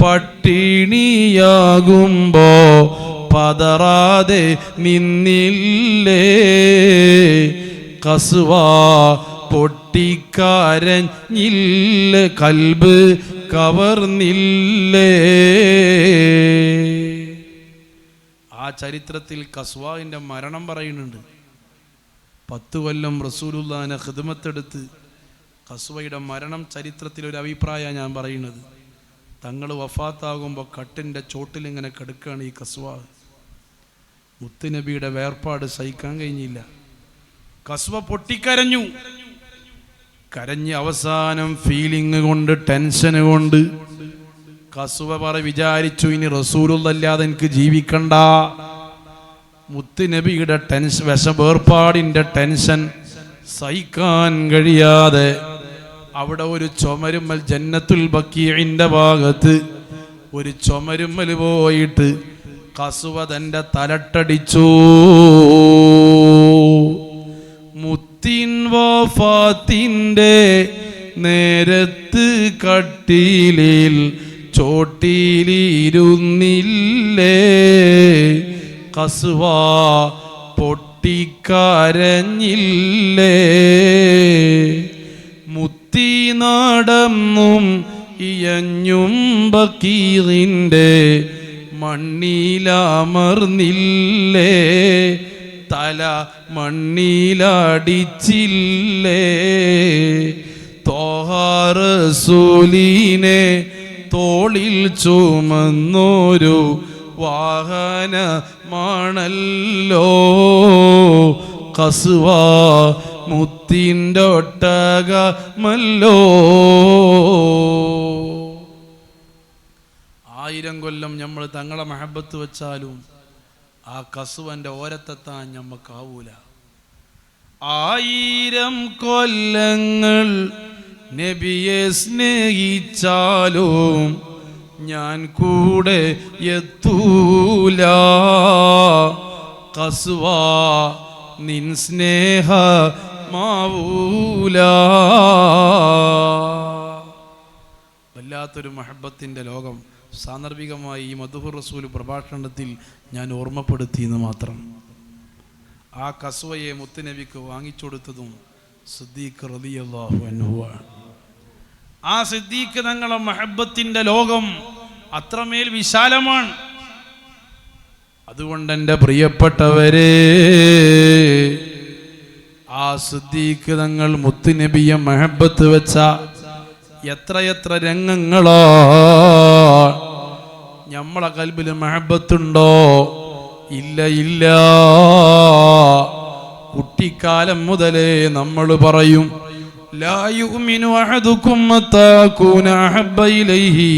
പട്ടിണിയാകുമ്പോ പതറാതെ നിന്നില്ലേ, കസ്വ പൊട്ടിക്കരഞ്ഞില്ല, കൽബ് കവർന്നില്ലേ. ആ ചരിത്രത്തിൽ കസ്വാവിൻ്റെ മരണം പറയുന്നുണ്ട്. 10 കൊല്ലം റസൂലുള്ളാഹിനെ ഖിദ്മത്തെടുത്ത് കസ്വയുടെ മരണം ചരിത്രത്തിലൊരു അഭിപ്രായമാണ് ഞാൻ പറയുന്നത്. തങ്ങൾ വഫാത്താകുമ്പോൾ കട്ടിൻ്റെ ചോട്ടിലിങ്ങനെ കിടക്കുകയാണ് ഈ കസ്വ. മുത്തുനബിയുടെ വേർപാട് സഹിക്കാൻ കഴിഞ്ഞില്ല. കസ്വ പൊട്ടിക്കരഞ്ഞു. കരഞ്ഞ് അവസാനം ഫീലിംഗ് കൊണ്ട്, ടെൻഷന് കൊണ്ട് കസ്വ വിചാരിച്ചു, ഇനി റസൂലുള്ളാഹില്ലാതെ എനിക്ക് ജീവിക്കണ്ട. മുത്തുനബിയുടെ വേർപാടിൻ്റെ ടെൻഷൻ സഹിക്കാൻ കഴിയാതെ അവിടെ ഒരു ചുമരുമ്മൽ, ജന്നത്തുൽ ബഖീഇന്റെ ഭാഗത്ത് ഒരു ചുമരുമ്മൽ പോയിട്ട് കസ്വ തൻ്റെ തലട്ടടിച്ചു. മുത്തിൻ വഫാത്തിൻ്റെ നേരത്ത് കട്ടിലിൽ ചോട്ടിലിരുന്നില്ലേ, കസ്വ പൊട്ടിക്കരഞ്ഞില്ലേ. മുത്തി നടന്നും ഇയഞ്ഞും ബഖീഇന്റെ മണ്ണിലമർന്നില്ലേ, തല മണ്ണിലടിച്ചില്ലേ. ത്വാഹ റസൂലിനെ തോളിൽ ചുമന്നൊരു വാഹനമാണല്ലോ കസ്വ, മുത്തിൻ്റെ ഒട്ടകമല്ലോ. 1000 കൊല്ലം നമ്മൾ തങ്ങളെ മഹബത്ത് വെച്ചാലും ആ കസ്വന്റെ ഓരത്തെത്താൻ ഞമ്മക്കാവൂല. 1000 കൊല്ലങ്ങൾ നബിയെ സ്നേഹിച്ചാലും ഞാൻ കൂടെ എത്തൂല, കസ്വ നിൻ സ്നേഹമാവൂല. വല്ലാത്തൊരു മഹബത്തിൻ്റെ ലോകം. സാന്ദർഭികമായി ഈ മദ്ഹുർ റസൂൽ പ്രഭാഷണത്തിൽ ഞാൻ ഓർമ്മപ്പെടുത്തിയെന്ന് മാത്രം. ആ കസ്വയെ മുത്തുനബിക്ക് വാങ്ങിച്ചു കൊടുത്തതും സിദ്ദീഖ് റളിയല്ലാഹു അൻഹു ആണ്. ആ സിദ്ദീഖ് തങ്ങളെ മഹബത്തിൻ്റെ ലോകം അത്രമേൽ വിശാലമാണ്. അതുകൊണ്ട് എൻ്റെ പ്രിയപ്പെട്ടവരെ, ആ സിദ്ദീഖ് തങ്ങൾ മുത്തുനബിയെ മഹബത്ത് വെച്ച എത്രയെത്ര രംഗങ്ങളാ നമ്മളെ കൽബിൽ മഹബത്തുണ്ടോ? ഇല്ല, ഇല്ല. കുട്ടിക്കാലം മുതലേ നമ്മൾ പറയും, ലാ യുഅ്മിനു അഹദുകും ഹത്താ അകൂന അഹബ്ബ ഇലൈഹി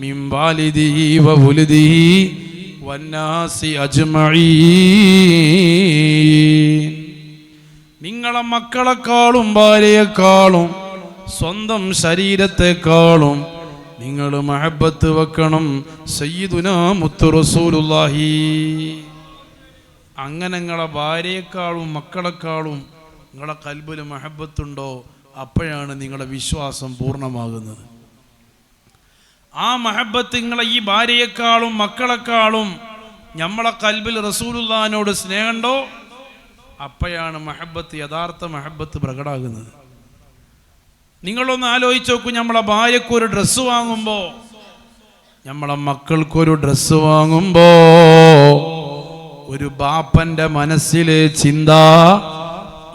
മിൻ വാലിദിഹി വവലദിഹി വന്നാസി അജ്മഈൻ. നിങ്ങളെ മക്കളെക്കാളും ഭാര്യയെക്കാളും സ്വന്തം ശരീരത്തെക്കാളും നിങ്ങൾ മഹബത്ത് വെക്കണം സയ്യിദുനാ മുത്തു റസൂലുള്ളാഹി. അങ്ങനെ നിങ്ങളെ ഭാര്യയെക്കാളും മക്കളെക്കാളും നിങ്ങളെ കൽബിൽ മഹബത്തുണ്ടോ, അപ്പോഴാണ് നിങ്ങളുടെ വിശ്വാസം പൂർണ്ണമാകുന്നത്. ആ മഹബത്ത് നിങ്ങളെ ഈ ഭാര്യയെക്കാളും മക്കളെക്കാളും നമ്മളെ കൽബിൽ റസൂലുള്ളാഹിനോട് സ്നേഹമുണ്ടോ, അപ്പോഴാണ് മഹബത്ത്, യഥാർത്ഥ മഹബത്ത് പ്രകടമാകുന്നത്. നിങ്ങളൊന്ന് ആലോചിച്ച് നോക്കൂ. നമ്മളെ ഭാര്യക്കൊരു ഡ്രസ്സ് വാങ്ങുമ്പോൾ, നമ്മളെ മക്കൾക്കൊരു ഡ്രസ്സ് വാങ്ങുമ്പോൾ ഒരു ബാപ്പൻ്റെ മനസ്സിലെ ചിന്ത,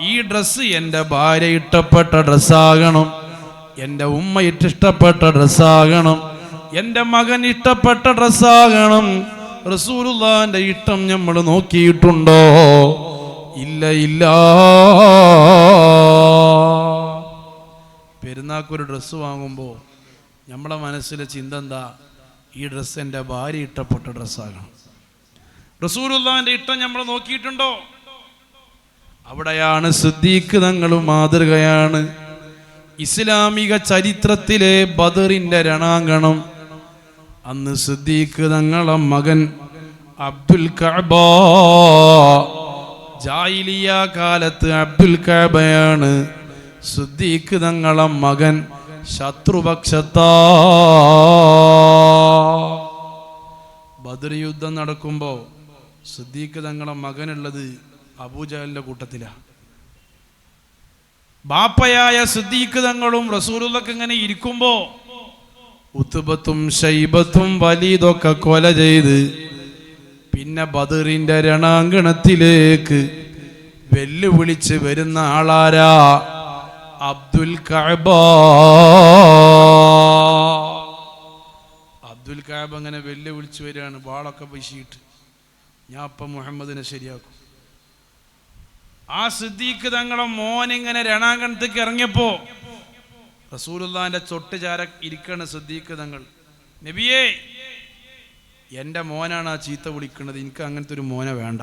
ഈ ഡ്രസ്സ് എൻ്റെ ഭാര്യ ഇഷ്ടപ്പെട്ട ഡ്രസ്സാകണം, എൻ്റെ ഉമ്മ ഇഷ്ടപ്പെട്ട ഡ്രസ്സാകണം, എൻ്റെ മകൻ ഇഷ്ടപ്പെട്ട ഡ്രസ്സാകണം. റസൂലുള്ളാഹിന്റെ ഇഷ്ടം നമ്മൾ നോക്കിയിട്ടുണ്ടോ? ഇല്ല, ഇല്ല. പെരുന്നാൾക്കൊരു ഡ്രസ്സ് വാങ്ങുമ്പോൾ നമ്മളെ മനസ്സിലെ ചിന്ത എന്താ? ഈ ഡ്രസ്സ് എൻ്റെ ഭാര്യ ഇഷ്ടപ്പെട്ട ഡ്രസ്സാകണം. റസൂലുള്ളാഹിന്റെ ഇഷ്ടം നമ്മൾ നോക്കിയിട്ടുണ്ടോ? അവിടെയാണ് സിദ്ദീഖ് തങ്ങൾ മാതൃകയാണ്. ഇസ്ലാമിക ചരിത്രത്തിലെ ബദറിന്റെ രണാങ്കണം. അന്ന് സിദ്ദീഖ് തങ്ങളെ മകൻ അബ്ദുൽ കഅബ, ജാഹിലിയ കാലത്ത് അബ്ദുൽ കഅബയാണ്. സിദ്ദീഖ് തങ്ങളെ മകൻ ശത്രുപക്ഷത്താ. ബദർ യുദ്ധം നടക്കുമ്പോൾ സിദ്ദീഖ് തങ്ങളെ മകനുള്ളത് അബൂജഹലിന്റെ കൂട്ടത്തിലാണ്. ബാപ്പയായ സിദ്ദീഖ് തങ്ങളും റസൂലുള്ളാഹിക്ക് ഇങ്ങനെ ഇരിക്കുമ്പോ ഉത്ബത്തും ശൈബത്തും വലീദൊക്കെ കൊല ചെയ്ത് പിന്നെ ബദറിന്റെ രണാങ്കണത്തിലേക്ക് വെല്ലുവിളിച്ച് വരുന്ന ആളാരാ? അബ്ദുൽ കഅബ. അബ്ദുൽ കഅബ അങ്ങനെ വെല്ലുവിളിച്ച് വരികയാണ്, വാളൊക്കെ വീശിയിട്ട്. ഞാൻ അപ്പം മുഹമ്മദിനെ ശരിയാക്കും. ആ സിദ്ദീഖ് തങ്ങളെ മോൻ ഇങ്ങനെ രണാങ്കണത്തേക്ക് ഇറങ്ങിയപ്പോ റസൂലുള്ളാഹിന്റെ ചൊട്ടുചാര ഇരിക്കണ സിദ്ദീഖ് തങ്ങൾ, നബിയേ എൻ്റെ മോനാണ് ആ ചീത്ത വിളിക്കുന്നത്, എനിക്ക് അങ്ങനത്തെ ഒരു മോനെ വേണ്ട,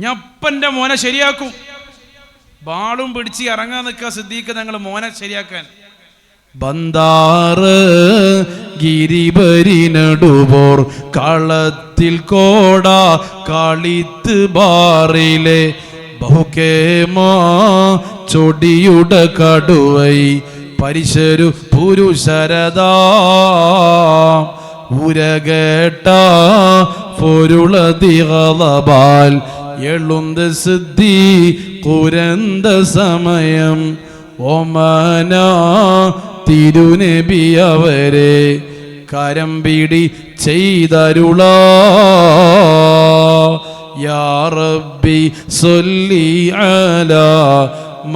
ഞാൻ അപ്പൻ്റെ മോനെ ശരിയാക്കും. ബാളും പിടിച്ച് ഇറങ്ങാൻ നിൽക്കുക സിദ്ദീഖ് തങ്ങൾ മോനെ ശരിയാക്കാൻ. ബന്ധാറ് ഗിരിബരിനടുപോർ കളത്തിൽ കോട കളിത്ത് ബാറിലെ ബഹുക്കേമാ ചൊടിയുടെ കടുവൈ പരിശരു പുരുഷരദാ ഉരകേട്ട പൊരുളതികളബാൽ എളുന്ത് സിദ്ധി കുരന്ത സമയം ഓമന തിരുനബി അവരെ കരംപിടി ചെയ്തരുള യാ റബ്ബി സല്ലി അലാ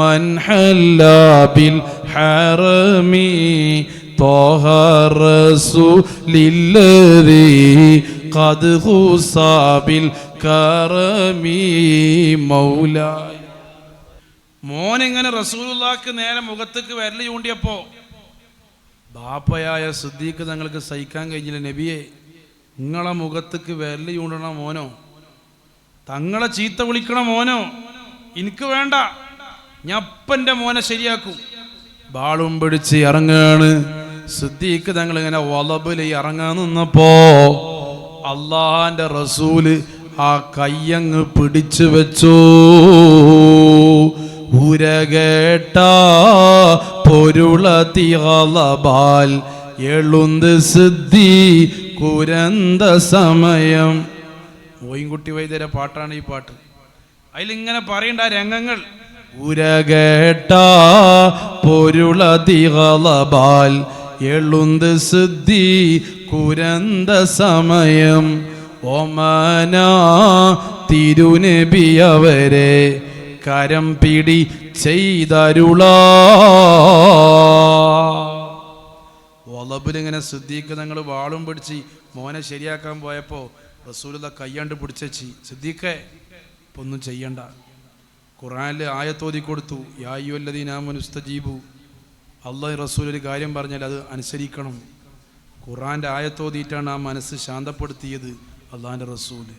മൻ ഹല്ല ബിൽ ഹറമി ത്വഹ റസൂലില്ലദീ ഖദ് ഖുസാ ബിൽ കറമി മൗലായ. മോനിങ്ങനെ റസൂലുള്ളാഹിക്ക് നേരെ മുഖത്തേക്ക് വിരൽ ചൂണ്ടിയപ്പോ ബാപ്പയായ സിദ്ദീഖ് തങ്ങൾക്ക് സഹിക്കാൻ കഴിഞ്ഞില്ല. നബിയെ, നിങ്ങളെ മുഖത്തേക്ക് വിരൽ ചൂണ്ടണ മോനോ, തങ്ങളെ ചീത്ത വിളിക്കണ മോനോ എനിക്ക് വേണ്ട, ഞാൻ അപ്പൻ്റെ മോനെ ശരിയാക്കും. ബാളും പിടിച്ച് ഇറങ്ങാണ് സിദ്ദീഖ് തങ്ങൾ. ഇങ്ങനെ വളബില് ഇറങ്ങാൻ നിന്നപ്പോ അള്ളാന്റെ റസൂല് ആ കയ്യങ്ങ് പിടിച്ചു വെച്ചു. ഉരകേട്ട പൊരുളതികളബാൽ എളുന്ത് സിദ്ധി കുരന്ത സമയം. മോയിൻകുട്ടി വൈദ്യരെ പാട്ടാണ് ഈ പാട്ട്. അതിലിങ്ങനെ പറയണ്ട രംഗങ്ങൾ. ഉരകേട്ട പൊരുളതികളബാൽ എളുന്ത് സിദ്ധി കുരന്ത സമയം ഓമന തിരുനബി അവരെ കരം പിടി ചെയ്തരുള. വളബിലിങ്ങനെ സിദ്ദീഖ് തങ്ങൾ വാളും പിടിച്ച് മോനെ ശരിയാക്കാൻ പോയപ്പോ റസൂലുള്ളാഹി കയ്യാണ്ട് പിടിച്ചി, സിദ്ദീഖേ ഇപ്പൊ ഒന്നും ചെയ്യണ്ട. ഖുർആനിൽ ആയത്തോതി കൊടുത്തു, യാ അയ്യുഹല്ലദീന ആമനൂ ഇസ്തജീബു. അള്ളാഹു റസൂൽ ഒരു കാര്യം പറഞ്ഞാൽ അത് അനുസരിക്കണം. ഖുർആന്റെ ആയത്തോതിയിട്ടാണ് ആ മനസ്സ് ശാന്തപ്പെടുത്തിയത് അള്ളാഹിന്റെ റസൂല്.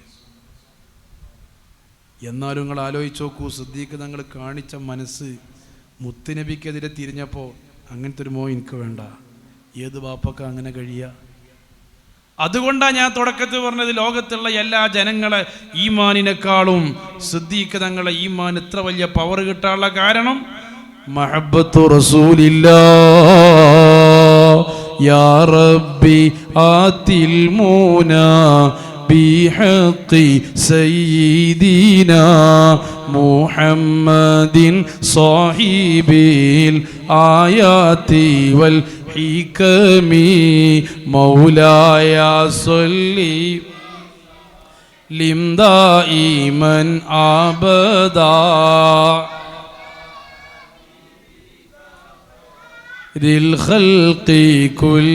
എന്നാലും നിങ്ങൾ ആലോചിച്ച് നോക്കൂ, സിദ്ദീഖ് തങ്ങൾ കാണിച്ച മനസ്സ് മുത്തുനബിക്കെതിരെ തിരിഞ്ഞപ്പോൾ അങ്ങനത്തെ ഒരു മോൻ എനിക്ക് വേണ്ട. ഏത് ബാപ്പക്ക അങ്ങനെ കഴിയുക? അതുകൊണ്ടാണ് ഞാൻ തുടക്കത്തിൽ പറഞ്ഞത്, ലോകത്തുള്ള എല്ലാ ജനങ്ങളെ ഈമാനിനേക്കാളും സിദ്ദീഖ് തങ്ങളെ ഈമാൻ ഇത്ര വലിയ പവർ കിട്ടാനുള്ള കാരണം മഹബ്ബത്തു റസൂലില്ലാഹ്. യാ റബ്ബി ആതിൽ മൂനാ ബിഹഖി സയ്യിദിനാ മുഹമ്മദിൻ സാഹിബിൽ ആയാതി വൽ ഹികമി മൗലായ സല്ലി ലിം ദായിമൻ അബദാ റിൽ ഖൽഖി കുൽ.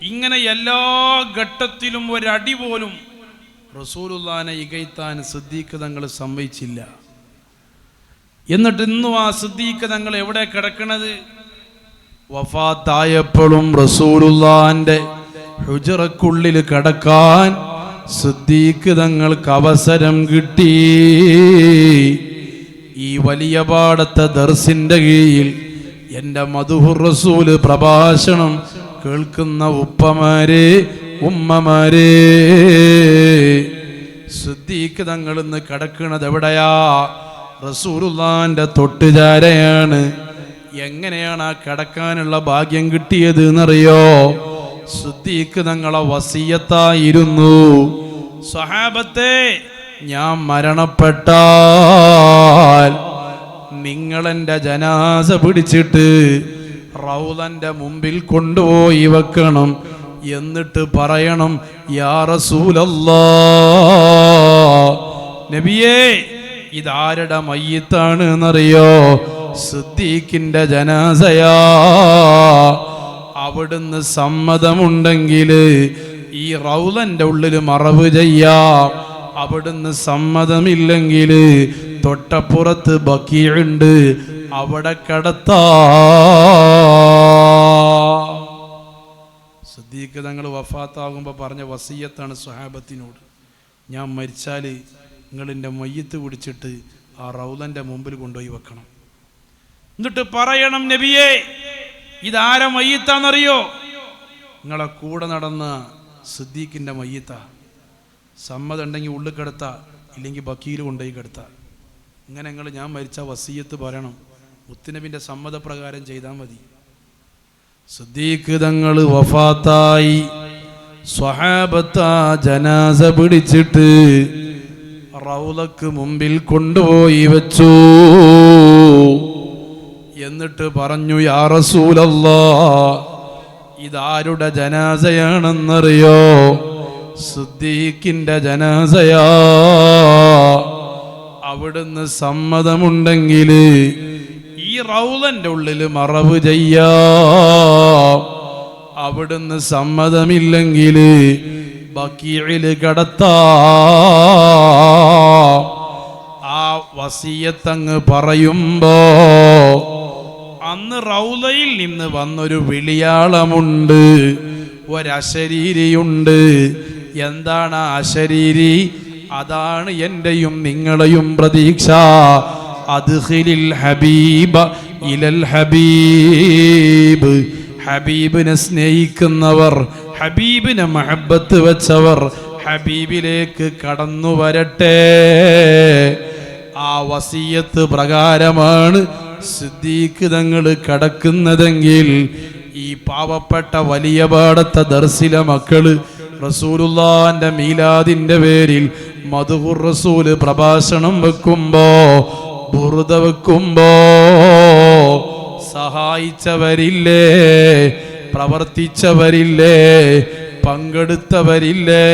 ഇങ്ങനെ എല്ലാ ഘട്ടത്തിലും ഒരടി പോലും റസൂലുള്ളാഹിനെ ഇകഴ്ത്താൻ സിദ്ദീഖ് തങ്ങൾ സമ്മതിച്ചില്ല. എന്നിട്ട് ഇന്നും ആ സിദ്ദീഖ് തങ്ങൾ എവിടെ കിടക്കണത്? വഫാത്തായപ്പോഴും റസൂലുള്ളാഹിന്റെ ഹുജറക്കുള്ളിൽ കിടക്കാൻ സിദ്ദീഖ് തങ്ങൾക്ക് അവസരം കിട്ടി. ഈ വലിയ പാടത്തെ ദർസിന്റെ കീഴിൽ എൻ്റെ മദ്ഹുർ റസൂല് പ്രഭാഷണം കേൾക്കുന്ന ഉപ്പമാരെ, ഉമ്മമാരെ, സിദ്ദീഖ് തങ്ങൾ ഇന്ന് കിടക്കുന്നത് എവിടെയാ? റസൂലുള്ളാഹിന്റെ എങ്ങനെയാണ് ആ കിടക്കാനുള്ള ഭാഗ്യം കിട്ടിയത് എന്നറിയോ? സിദ്ദീഖ് തങ്ങളെ വസിയത്തായിരുന്നു, സ്വഹാബത്തെ ഞാൻ മരണപ്പെട്ടാൽ നിങ്ങളെൻ്റെ ജനാസ പിടിച്ചിട്ട് റൗളന്റെ മുമ്പിൽ കൊണ്ടുപോയി വെക്കണം. എന്നിട്ട് പറയണം, യാ റസൂലല്ലാഹ്, നബിയേ ഇതാരുടെ മയ്യിത്താണ് എന്നറിയോ? സിദ്ദീഖിന്റെ ജനാസയാ. അവിടുന്ന് സമ്മതമുണ്ടെങ്കിൽ ഈ റൗളന്റെ ഉള്ളിൽ മറവ് ചെയ്യാം. അവിടുന്ന് സമ്മതമില്ലെങ്കിൽ തൊട്ടപ്പുറത്ത് ബഖീഉണ്ട്, അവിടെ കടത്താം. സിദ്ദീഖ് തങ്ങൾ വഫാത്താകുമ്പോൾ പറഞ്ഞ വസിയത്താണ് സ്വഹാബത്തിനോട്, ഞാൻ മരിച്ചാൽ നിങ്ങളെൻ്റെ മയ്യത്ത് പിടിച്ചിട്ട് ആ റൗളന്റെ മുമ്പിൽ കൊണ്ടുപോയി വെക്കണം. എന്നിട്ട് പറയണം, നബിയേ ഇതാര മയ്യത്താണെന്നറിയോ? നിങ്ങളെ കൂടെ നടന്ന സിദ്ദീഖിൻ്റെ മയ്യത്ത. സമ്മതം ഉണ്ടെങ്കിൽ ഉള്ളിൽ കിടത്ത, ഇല്ലെങ്കിൽ ബക്കീൽ കൊണ്ടുപോയി കിടത്ത. ഇങ്ങനെ നിങ്ങൾ ഞാൻ മരിച്ച വസിയത്ത് പറയണം. മുത്തുനബിൻ്റെ സമ്മതപ്രകാരം ചെയ്താൽ മതി. സിദ്ദീഖ് തങ്ങൾ വഫാത്തായി. സ്വഹാബത്ത് ജനാസ പിടിച്ചിട്ട് റൗളക്ക് മുമ്പിൽ കൊണ്ടുപോയി വെച്ചു. എന്നിട്ട് പറഞ്ഞു, യാ റസൂലല്ലാഹ് ഇതാരുടെ ജനാസയാണെന്നറിയോ? സിദ്ദീഖിന്റെ ജനാസയാ. അവിടുന്ന് സമ്മതമുണ്ടെങ്കിൽ ഈ റൗളന്റെ ഉള്ളിൽ മറവ് ചെയ്യാം. അവിടുന്ന് സമ്മതമില്ലെങ്കിൽ ബഖീഇൽ കടത്താം. ആ വസിയത്തങ്ങ് പറയുമ്പോ അന്ന് റൗളയിൽ നിന്ന് വന്നൊരു വിളിയാളമുണ്ട്, ഒരശരീരിയുണ്ട്. എന്താണ് ആ അശരീരി? അതാണ് എന്റെയും നിങ്ങളെയും പ്രതീക്ഷ. അദ്ഖിലിൽ ഹബീബ ഇലൽ ഹബീബ്. ഹബീബിനെ സ്നേഹിക്കുന്നവർ, ഹബീബിനെ മഹബത്ത് വെച്ചവർ ഹബീബിലേക്ക് കടന്നു വരട്ടെ. ആ വസിയത്ത് പ്രകാരമാണ് സിദ്ദീഖ് തങ്ങൾ കടക്കുന്നതെങ്കിൽ ഈ പാവപ്പെട്ട വലിയ പാടത്തെ ദർസിലെ മക്കള് റസൂലുള്ളാന്റെ മീലാദിന്റെ പേരിൽ മദ്ഹുർ റസൂല് പ്രഭാഷണം വെക്കുമ്പോ, ബുർദ വെക്കുമ്പോ സഹായിച്ചവരില്ലേ? പ്രവർത്തിച്ചവരില്ലേ? പങ്കെടുത്തവരില്ലേ?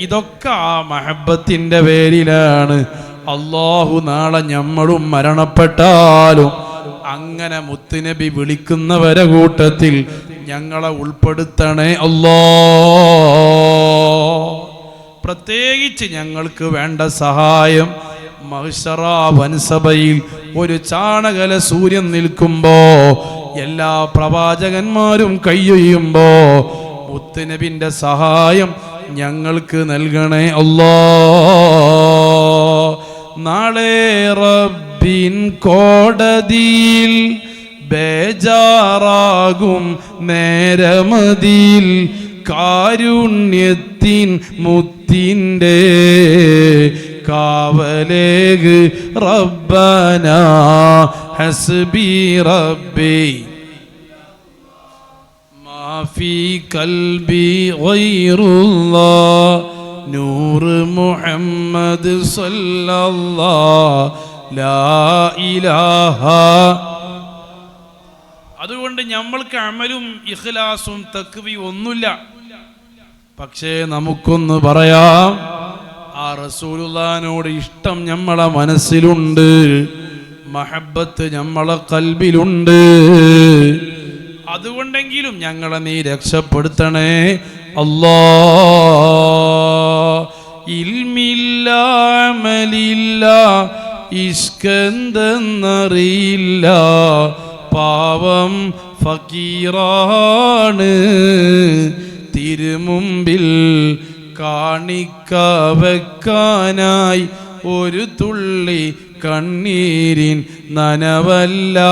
ഇതൊക്കെ ആ മഹബത്തിന്റെ പേരിലാണ്. അല്ലാഹു നാളെ ഞമ്മളും മരണപ്പെട്ടാലും അങ്ങനെ മുത്തുനബി വിളിക്കുന്നവരെ കൂട്ടത്തിൽ ഞങ്ങളെ ഉൾപ്പെടുത്തണേ അല്ലാഹ്. പ്രത്യേകിച്ച് ഞങ്ങൾക്ക് വേണ്ട സഹായം മഹ്ശറ വൻസഭയിൽ ഒരു ചാണകല സൂര്യൻ നിൽക്കുമ്പോ, എല്ലാ പ്രവാചകന്മാരും കയ്യൊയ്യുമ്പോ മുത്തുനബിന്റെ സഹായം ഞങ്ങൾക്ക് നൽകണേ അല്ലാഹ്. നാളെ റബ്ബിൻ കോടതിയിൽ ബേജാറാകും നേരമതിൽ കാരുണ്യത്തിൻ മുത്തിൻ്റെ കാവലേഗ് റബ്ബനാ ഹസ്ബി റബ്ബി മാഫി കൽബി ഗൈറുല്ലാഹ് നൂർ മുഹമ്മദ് സല്ലല്ലാഹു ലാ ഇലാഹ. അതുകൊണ്ട് നമ്മൾക്ക് അമലും ഇഖ്ലാസും തഖ്വയും ഒന്നുമില്ല. പക്ഷേ നമുക്കൊന്ന് പറയാം, ആ റസൂലുള്ളാഹിനോട് ഇഷ്ടം നമ്മളെ മനസ്സിലുണ്ട്, മഹബത്ത് നമ്മളെ ഖൽബിലുണ്ട്. അതുകൊണ്ടെങ്കിലും ഞങ്ങളെ നീ രക്ഷപ്പെടുത്തണേ അല്ലാഹ്. ഇൽമില്ല, അമലില്ല, ഇഷ്കെന്തെന്നറിയില്ല, പാവം ഫക്കീറാണ്, തിരുമുമ്പിൽ കാണിക്ക വെക്കാനായി ഒരു തുള്ളി കണ്ണീരിൻ നനവല്ലതെന്താണ്.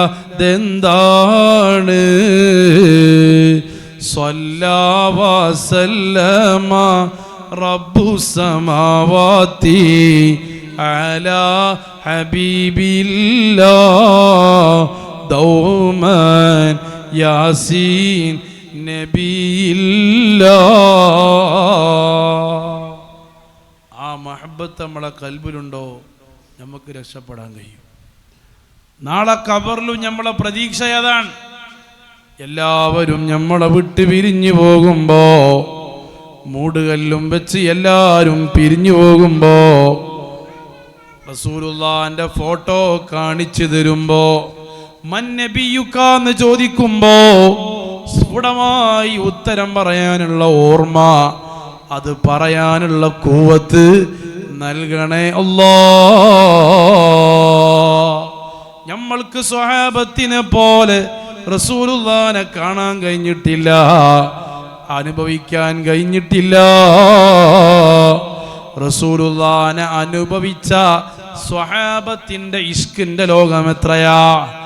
സ്വല്ലല്ലാഹു വസല്ലമ റബ്ബു സമാവാതി അലാ ഹബീബില്ലാഹ് ദൗമൻ യാസീൻ നബിയില്ലാ. ആ മഹബത്ത് നമ്മളെ കൽബിലുണ്ടോ നമുക്ക് രക്ഷപ്പെടാൻ കഴിയും. നാളെ ഖബറിലും നമ്മളെ പ്രതീക്ഷ അതാണ്. എല്ലാവരും നമ്മളെ വിട്ട് പിരിഞ്ഞു പോകുമ്പോ, മൂടുകല്ലും വെച്ച് എല്ലാവരും പിരിഞ്ഞു പോകുമ്പോ, റസൂലുള്ളാഹിന്റെ ഫോട്ടോ കാണിച്ചു തരുമ്പോ, മൻ നബിയുക എന്ന് ചോദിക്കുമ്പോ സ്ഫുടമായി ഉത്തരം പറയാനുള്ള ഓർമ്മ, അത് പറയാനുള്ള ഖുവത്ത് നൽകണേ അല്ലാഹ്. നമ്മൾക്ക് സ്വഹാബത്തിനെ പോലെ റസൂലുള്ളാഹിനെ കാണാൻ കഴിഞ്ഞിട്ടില്ല, അനുഭവിക്കാൻ കഴിഞ്ഞിട്ടില്ല. റസൂലുള്ളാഹിനെ അനുഭവിച്ച സ്വഹാബത്തിന്റെ ഇഷ്കിന്റെ ലോകം എത്രയാ.